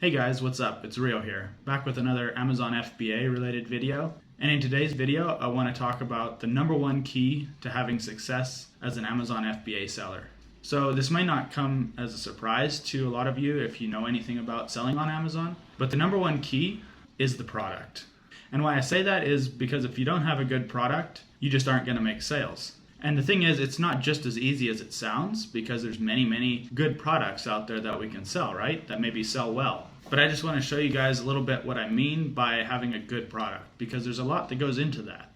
Hey guys, what's up? It's Rio here, back with another Amazon FBA related video. And in today's video, I want to talk about the number one key to having success as an Amazon FBA seller. So this might not come as a surprise to a lot of you if you know anything about selling on Amazon, but the number one key is the product. And why I say that is because if you don't have a good product, you just aren't going to make sales. And the thing is, it's not just as easy as it sounds because there's many good products out there that we can sell, right? That maybe sell well. But I just want to show you guys a little bit what I mean by having a good product, because there's a lot that goes into that.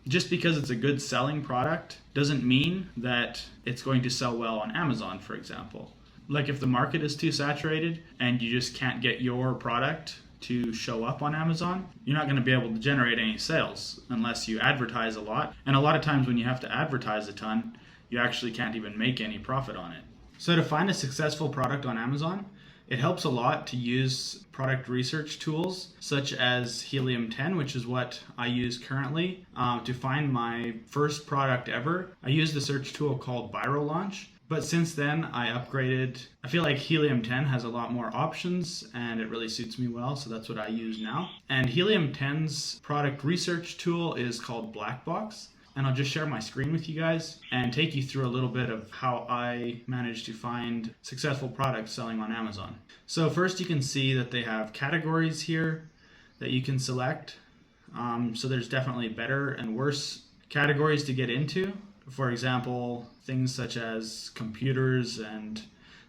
Just because it's a good selling product doesn't mean that it's going to sell well on Amazon, for example. Like if the market is too saturated and you just can't get your product to show up on Amazon, you're not going to be able to generate any sales unless you advertise a lot. And a lot of times when you have to advertise a ton, you actually can't even make any profit on it. So to find a successful product on Amazon, it helps a lot to use product research tools such as Helium-10, which is what I use currently. To find my first product ever, I used a search tool called ViroLaunch. But since then, I upgraded. I feel like Helium-10 has a lot more options and it really suits me well, so that's what I use now. And Helium-10's product research tool is called Blackbox. And I'll just share my screen with you guys and take you through a little bit of how I managed to find successful products selling on Amazon. So first you can see that they have categories here that you can select. So there's definitely better and worse categories to get into. For example, things such as computers and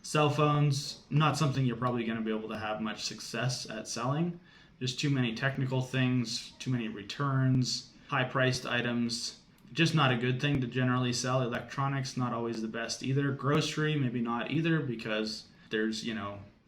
cell phones, not something you're probably going to be able to have much success at selling. There's too many technical things, too many returns, high-priced items. Just not a good thing to generally sell. Electronics, not always the best either. Grocery, maybe not either, because there's,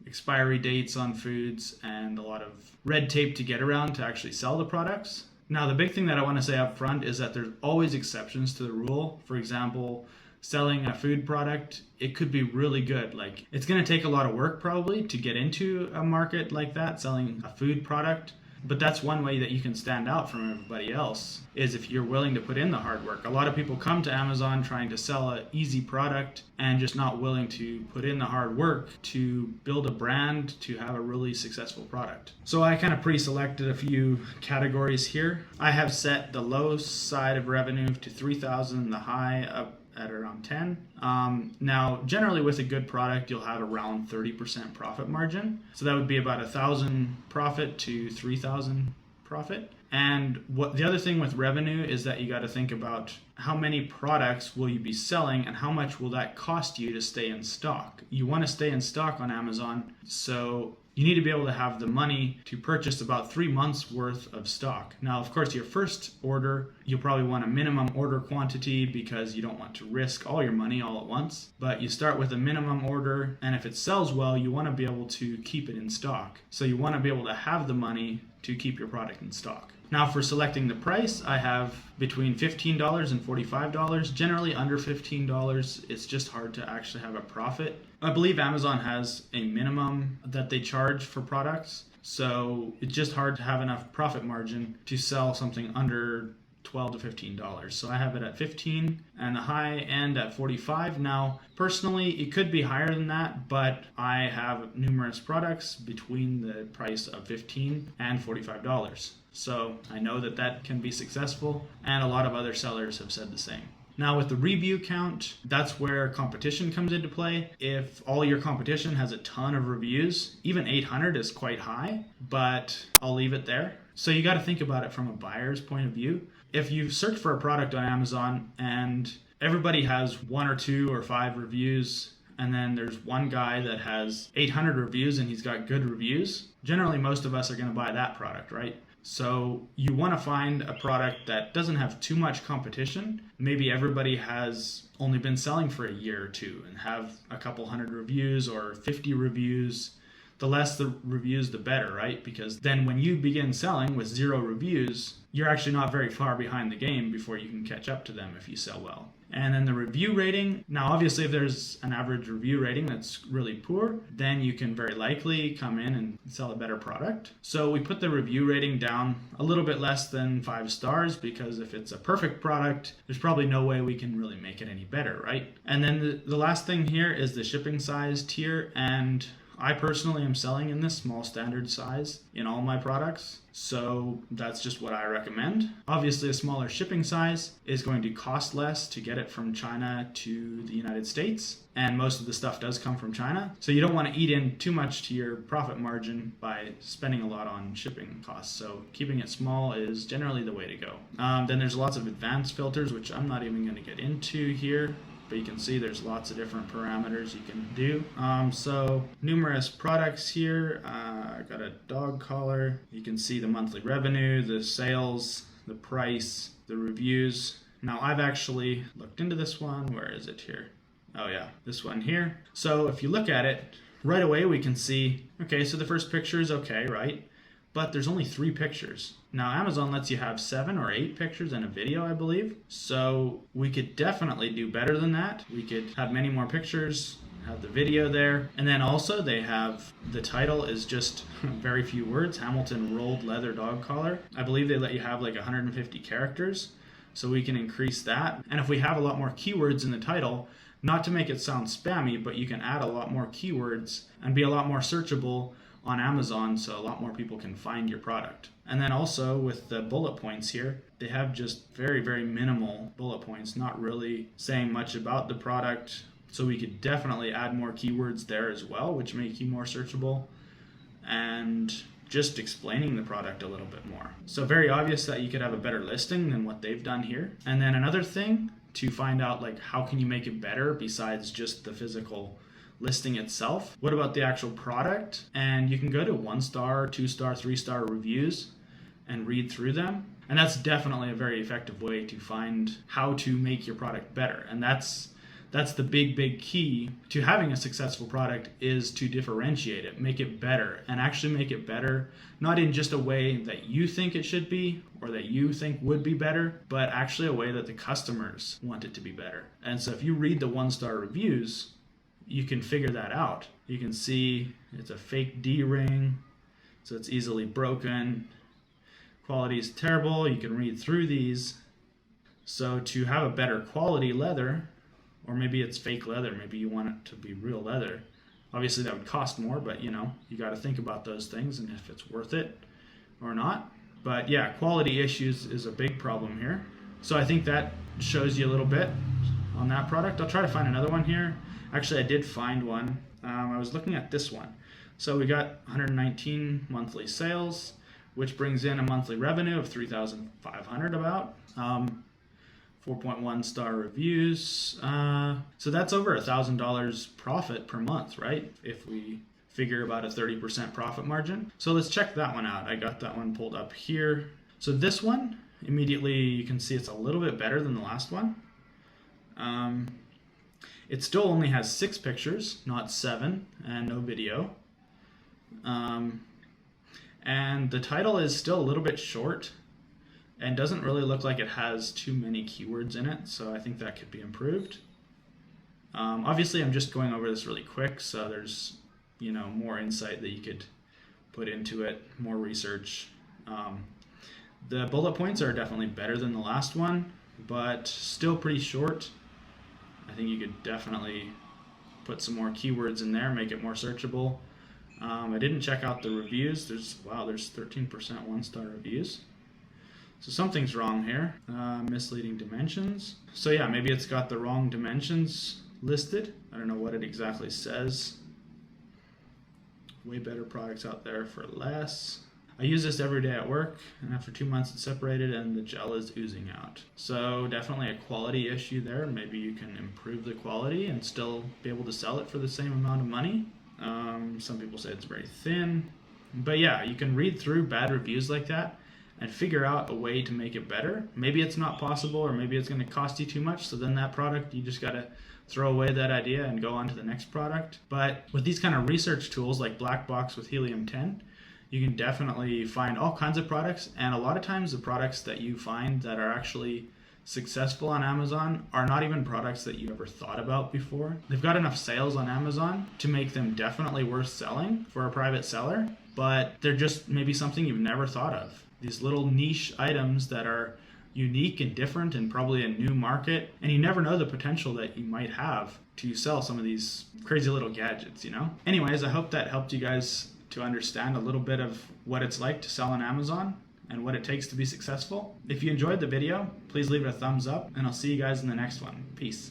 expiry dates on foods and a lot of red tape to get around to actually sell the products. Now, the big thing that I want to say up front is that there's always exceptions to the rule. For example, selling a food product, it could be really good. Like, it's going to take a lot of work probably to get into a market like that, selling a food product. But that's one way that you can stand out from everybody else, is if you're willing to put in the hard work. A lot of people come to Amazon trying to sell an easy product and just not willing to put in the hard work to build a brand to have a really successful product. So I kind of pre-selected a few categories here. I have set the low side of revenue to 3,000 and the high up at around 10. Now, generally with a good product, you'll have around 30% profit margin. So that would be about 1,000 profit to 3,000 profit. And what the other thing with revenue is that you got to think about how many products will you be selling and how much will that cost you to stay in stock. You want to stay in stock on Amazon, so you need to be able to have the money to purchase about 3 months worth of stock. Now, of course, your first order, you'll probably want a minimum order quantity because you don't want to risk all your money all at once. But you start with a minimum order, and if it sells well, you want to be able to keep it in stock. So you want to be able to have the money to keep your product in stock. Now, for selecting the price, I have between $15 and $45. Generally under $15, it's just hard to actually have a profit. I believe Amazon has a minimum that they charge for products, so it's just hard to have enough profit margin to sell something under $12 to $15. So I have it at 15 and the high end at 45. Now, personally, it could be higher than that, but I have numerous products between the price of $15 and $45. So I know that that can be successful, and a lot of other sellers have said the same. Now with the review count, that's where competition comes into play. If all your competition has a ton of reviews, even 800 is quite high, but I'll leave it there. So you got to think about it from a buyer's point of view. If you search for a product on Amazon and everybody has 1 or 2 or 5 reviews, and then there's one guy that has 800 reviews and he's got good reviews, generally most of us are going to buy that product, right? So you want to find a product that doesn't have too much competition. Maybe everybody has only been selling for a year or two and have a couple hundred reviews or 50 reviews. The less the reviews, the better, right? Because then when you begin selling with 0 reviews, you're actually not very far behind the game before you can catch up to them if you sell well. And then the review rating. Now, obviously, if there's an average review rating that's really poor, then you can very likely come in and sell a better product. So we put the review rating down a little bit less than 5 stars because if it's a perfect product, there's probably no way we can really make it any better, right? And then the last thing here is the shipping size tier. And I personally am selling in this small standard size in all my products, so that's just what I recommend. Obviously, a smaller shipping size is going to cost less to get it from China to the United States, and most of the stuff does come from China, so you don't want to eat in too much to your profit margin by spending a lot on shipping costs. So keeping it small is generally the way to go. Then there's lots of advanced filters, which I'm not even going to get into here. But you can see there's lots of different parameters you can do. So numerous products here. I got a dog collar. You can see the monthly revenue, the sales, the price, the reviews. Now I've actually looked into this one. Where is it here? Oh yeah, this one here. So if you look at it, right away we can see, okay, so the first picture is okay, right? But there's only 3 pictures. Now Amazon lets you have 7 or 8 pictures in a video, I believe. So we could definitely do better than that. We could have many more pictures, have the video there. And then also they have, the title is just very few words, Hamilton rolled leather dog collar. I believe they let you have like 150 characters. So we can increase that. And if we have a lot more keywords in the title, not to make it sound spammy, but you can add a lot more keywords and be a lot more searchable on Amazon, so a lot more people can find your product. And then also with the bullet points here, they have just very, very minimal bullet points, not really saying much about the product. So we could definitely add more keywords there as well, which make you more searchable, and just explaining the product a little bit more. So very obvious that you could have a better listing than what they've done here. And then another thing to find out, like, how can you make it better besides just the physical listing itself? What about the actual product? And you can go to 1-star, 2-star, 3-star reviews and read through them. And that's definitely a very effective way to find how to make your product better. And that's the big key to having a successful product, is to differentiate it, make it better, and actually make it better, not in just a way that you think it should be or that you think would be better, but actually a way that the customers want it to be better. And so if you read the 1-star reviews, you can figure that out. You can see it's a fake D-ring, so it's easily broken. Quality is terrible. You can read through these. So to have a better quality leather, or maybe it's fake leather, maybe you want it to be real leather. Obviously that would cost more, but you got to think about those things and if it's worth it or not. But yeah, quality issues is a big problem here. So I think that shows you a little bit on that product. I'll try to find another one here. Actually, I did find one. I was looking at this one. So we got 119 monthly sales, which brings in a monthly revenue of $3,500 about. 4.1 star reviews. So that's over $1,000 profit per month, right? If we figure about a 30% profit margin. So let's check that one out. I got that one pulled up here. So this one, immediately you can see it's a little bit better than the last one. It still only has 6 pictures, not 7, and no video. And the title is still a little bit short and doesn't really look like it has too many keywords in it, so I think that could be improved. Obviously, I'm just going over this really quick, so there's more insight that you could put into it, more research. The bullet points are definitely better than the last one, but still pretty short. I think you could definitely put some more keywords in there, make it more searchable. I didn't check out the reviews. There's 13% 1-star reviews. So something's wrong here. Misleading dimensions. So yeah, maybe it's got the wrong dimensions listed. I don't know what it exactly says. Way better products out there for less. I use this every day at work, and after 2 months it's separated and the gel is oozing out. So definitely a quality issue there. Maybe you can improve the quality and still be able to sell it for the same amount of money. Some people say it's very thin. But yeah, you can read through bad reviews like that and figure out a way to make it better. Maybe it's not possible, or maybe it's going to cost you too much, so then that product, you just got to throw away that idea and go on to the next product. But with these kind of research tools like Black Box with Helium-10, you can definitely find all kinds of products, and a lot of times the products that you find that are actually successful on Amazon are not even products that you ever thought about before. They've got enough sales on Amazon to make them definitely worth selling for a private seller, but they're just maybe something you've never thought of. These little niche items that are unique and different and probably a new market, and you never know the potential that you might have to sell some of these crazy little gadgets, you know? Anyways, I hope that helped you guys to understand a little bit of what it's like to sell on Amazon and what it takes to be successful. If you enjoyed the video, please leave it a thumbs up, and I'll see you guys in the next one. Peace.